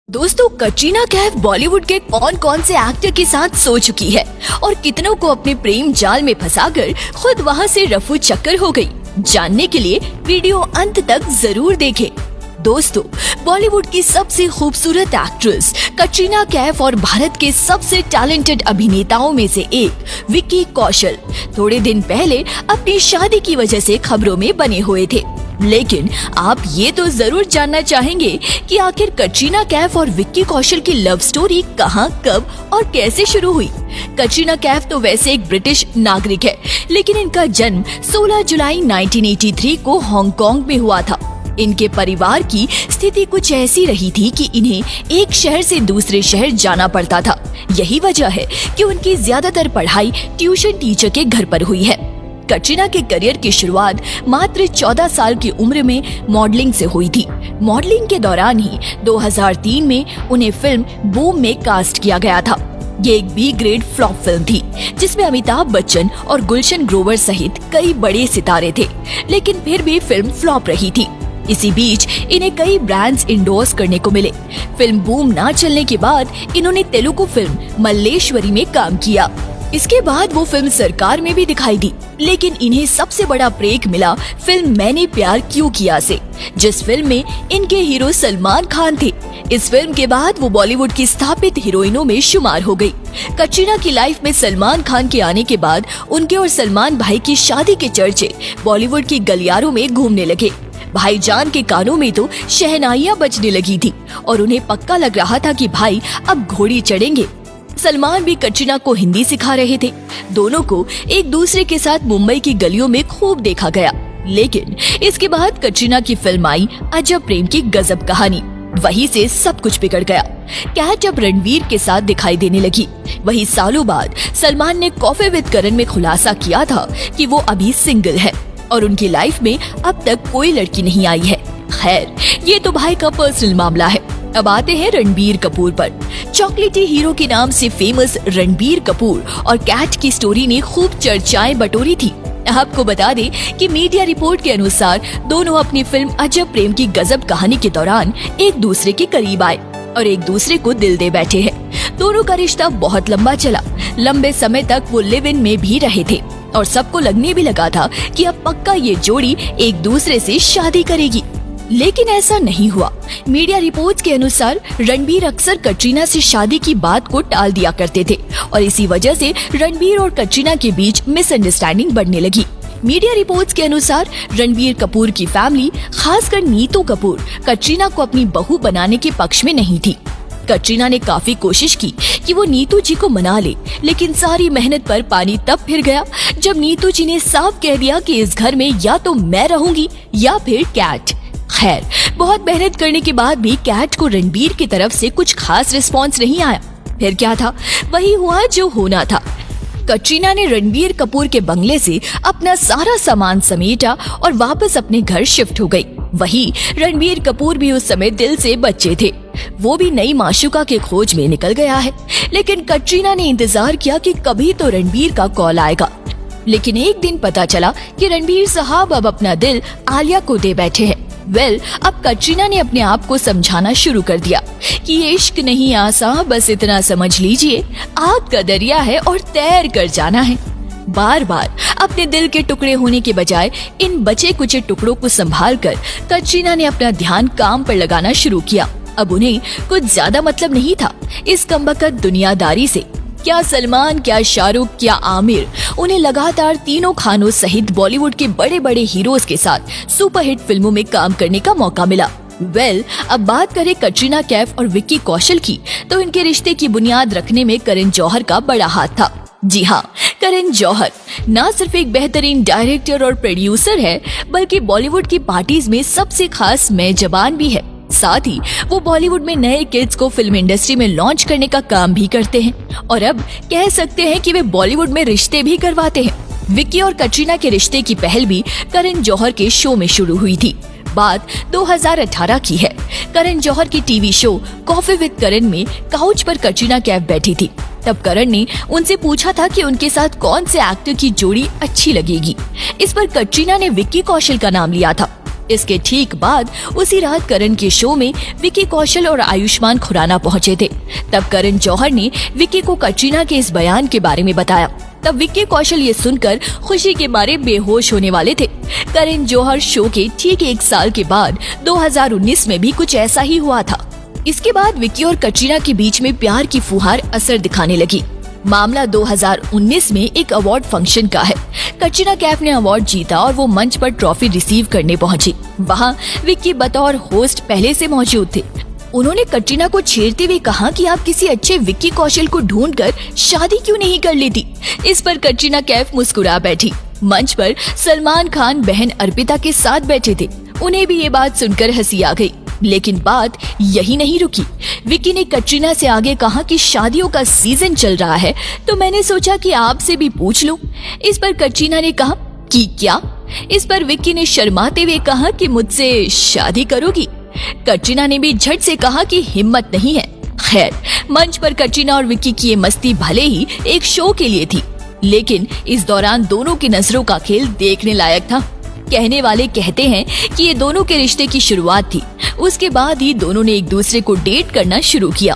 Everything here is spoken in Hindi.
दोस्तों, कटरीना कैफ बॉलीवुड के कौन कौन से एक्टर के साथ सो चुकी है और कितनों को अपने प्रेम जाल में फंसाकर खुद वहां से रफू चक्कर हो गई। जानने के लिए वीडियो अंत तक जरूर देखें। दोस्तों, बॉलीवुड की सबसे खूबसूरत एक्ट्रेस कटरीना कैफ और भारत के सबसे टैलेंटेड अभिनेताओं में से एक विक्की कौशल थोड़े दिन पहले अपनी शादी की वजह से खबरों में बने हुए थे। लेकिन आप ये तो जरूर जानना चाहेंगे कि आखिर कटरीना कैफ और विक्की कौशल की लव स्टोरी कहां, कब और कैसे शुरू हुई। कटरीना कैफ तो वैसे एक ब्रिटिश नागरिक है, लेकिन इनका जन्म 16 जुलाई 1983 को हांगकांग में हुआ था। इनके परिवार की स्थिति कुछ ऐसी रही थी कि इन्हें एक शहर से दूसरे शहर जाना पड़ता था। यही वजह है कि उनकी ज्यादातर पढ़ाई ट्यूशन टीचर के घर पर हुई है। कटरीना के करियर की शुरुआत मात्र 14 साल की उम्र में मॉडलिंग से हुई थी। मॉडलिंग के दौरान ही 2003 में उन्हें फिल्म बूम में कास्ट किया गया था। ये एक बी ग्रेड फ्लॉप फिल्म थी जिसमें अमिताभ बच्चन और गुलशन ग्रोवर सहित कई बड़े सितारे थे, लेकिन फिर भी फिल्म फ्लॉप रही थी। इसी बीच इन्हें कई ब्रांड्स इंडोर्स करने को मिले। फिल्म बूम ना चलने के बाद इन्होंने तेलुगु फिल्म मल्लेश्वरी में काम किया। इसके बाद वो फिल्म सरकार में भी दिखाई दी, लेकिन इन्हें सबसे बड़ा ब्रेक मिला फिल्म मैंने प्यार क्यों किया से, जिस फिल्म में इनके हीरो सलमान खान थे। इस फिल्म के बाद वो बॉलीवुड की स्थापित हीरोइनों में शुमार हो गई। कटरीना की लाइफ में सलमान खान के आने के बाद उनके और सलमान भाई की शादी के चर्चे बॉलीवुड की गलियारों में घूमने लगे। भाईजान के कानों में तो शहनाइयां बजने लगी थी और उन्हें पक्का लग रहा था कि भाई अब घोड़ी चढ़ेंगे। सलमान भी कटरीना को हिंदी सिखा रहे थे। दोनों को एक दूसरे के साथ मुंबई की गलियों में खूब देखा गया। लेकिन इसके बाद कटरीना की फिल्म आई अजब प्रेम की गजब कहानी। वहीं से सब कुछ बिगड़ गया। कैट अब रणवीर के साथ दिखाई देने लगी। वहीं सालों बाद सलमान ने कॉफी विद करण में खुलासा किया था कि वो अभी सिंगल है और उनकी लाइफ में अब तक कोई लड़की नहीं आई है। खैर, ये तो भाई का पर्सनल मामला है। अब आते हैं रणबीर कपूर पर। चॉकलेटी हीरो के नाम से फेमस रणबीर कपूर और कैट की स्टोरी ने खूब चर्चाएं बटोरी थी। आपको बता दें कि मीडिया रिपोर्ट के अनुसार दोनों अपनी फिल्म अजब प्रेम की गजब कहानी के दौरान एक दूसरे के करीब आए और एक दूसरे को दिल दे बैठे हैं। दोनों का रिश्ता बहुत लंबा चला। लंबे समय तक वो लिव इन में भी रहे थे और सबको लगने भी लगा था कि अब पक्का ये जोड़ी एक दूसरे से शादी करेगी, लेकिन ऐसा नहीं हुआ। मीडिया रिपोर्ट्स के अनुसार रणबीर अक्सर कटरीना से शादी की बात को टाल दिया करते थे और इसी वजह से रणबीर और कटरीना के बीच मिसअंडरस्टैंडिंग बढ़ने लगी। मीडिया रिपोर्ट्स के अनुसार रणबीर कपूर की फैमिली, खासकर नीतू कपूर, कटरीना को अपनी बहू बनाने के पक्ष में नहीं थी। कटरीना ने काफी कोशिश की कि वो नीतू जी को मना ले, लेकिन सारी मेहनत पर पानी तब फिर गया जब नीतू जी ने साफ कह दिया कि इस घर में या तो मैं रहूंगी या फिर कैट। खैर, बहुत मेहनत करने के बाद भी कैट को रणबीर की तरफ से कुछ खास रिस्पॉन्स नहीं आया। फिर क्या था, वही हुआ जो होना था। कटरीना ने रणबीर कपूर के बंगले से अपना सारा सामान समेटा और वापस अपने घर शिफ्ट हो गई। वही रणबीर कपूर भी उस समय दिल से बच्चे थे। वो भी नई माशूका के खोज में निकल गया है। लेकिन कटरीना ने इंतजार किया कि कभी तो रणबीर का कॉल आएगा। लेकिन एक दिन पता चला कि रणबीर साहब अब अपना दिल आलिया को दे बैठे हैं। अब कटरीना ने अपने आप को समझाना शुरू कर दिया कि ये इश्क नहीं आसान, बस इतना समझ लीजिए आग का दरिया है और तैर कर जाना है। बार बार अपने दिल के टुकड़े होने के बजाय इन बचे कुचे टुकड़ों को संभालकर कटरीना ने अपना ध्यान काम पर लगाना शुरू किया। अब उन्हें कुछ ज्यादा मतलब नहीं था इस कमबख्त दुनियादारी से। क्या सलमान, क्या शाहरुख, क्या आमिर, उन्हें लगातार तीनों खानों सहित बॉलीवुड के बड़े बड़े हीरोज के साथ सुपरहिट फिल्मों में काम करने का मौका मिला। अब बात करें कटरीना कैफ और विक्की कौशल की, तो इनके रिश्ते की बुनियाद रखने में करण जौहर का बड़ा हाथ था। जी हाँ, करण जौहर न सिर्फ एक बेहतरीन डायरेक्टर और प्रोड्यूसर है, बल्कि बॉलीवुड की पार्टीज में सबसे खास मेजबान भी है। साथ ही वो बॉलीवुड में नए किड्स को फिल्म इंडस्ट्री में लॉन्च करने का काम भी करते हैं और अब कह सकते हैं कि वे बॉलीवुड में रिश्ते भी करवाते हैं। विक्की और कटरीना के रिश्ते की पहल भी करण जौहर के शो में शुरू हुई थी। बात 2018 की है। करण जौहर की टीवी शो कॉफी विद करण में काउच पर कटरीना कैफ बैठी थी। तब करण ने उनसे पूछा था कि उनके साथ कौन से एक्टर की जोड़ी अच्छी लगेगी। इस पर कटरीना ने विक्की कौशल का नाम लिया था। इसके ठीक बाद उसी रात करण के शो में विक्की कौशल और आयुष्मान खुराना पहुंचे थे। तब करण जौहर ने विक्की को कटरीना के इस बयान के बारे में बताया। तब विक्की कौशल ये सुनकर खुशी के मारे बेहोश होने वाले थे। करण जौहर शो के ठीक 1 साल के बाद 2019 में भी कुछ ऐसा ही हुआ था। इसके बाद विक्की और कटरीना के बीच में प्यार की फुहार असर दिखाने लगी। मामला 2019 में एक अवार्ड फंक्शन का है। कटरीना कैफ ने अवार्ड जीता और वो मंच पर ट्रॉफी रिसीव करने पहुंची। वहाँ विक्की बतौर होस्ट पहले से मौजूद थे। उन्होंने कटरीना को छेड़ते हुए कहा कि आप किसी अच्छे विक्की कौशल को ढूंढकर शादी क्यों नहीं कर लेती। इस पर कटरीना कैफ मुस्कुरा बैठी। मंच पर सलमान खान बहन अर्पिता के साथ बैठे थे। उन्हें भी ये बात सुनकर हंसी आ गई। लेकिन बात यही नहीं रुकी। विक्की ने कटरीना से आगे कहा कि शादियों का सीजन चल रहा है तो मैंने सोचा कि आपसे भी पूछ लूं। इस पर कटरीना ने कहा कि क्या? इस पर विक्की ने शर्माते हुए कहा कि मुझसे शादी करोगी? कटरीना ने भी झट से कहा कि हिम्मत नहीं है। खैर, मंच पर कटरीना और विक्की की ये मस्ती भले ही एक शो के लिए थी, लेकिन इस दौरान दोनों की नजरों का खेल देखने लायक था। कहने वाले कहते हैं कि ये दोनों के रिश्ते की शुरुआत थी। उसके बाद ही दोनों ने एक दूसरे को डेट करना शुरू किया।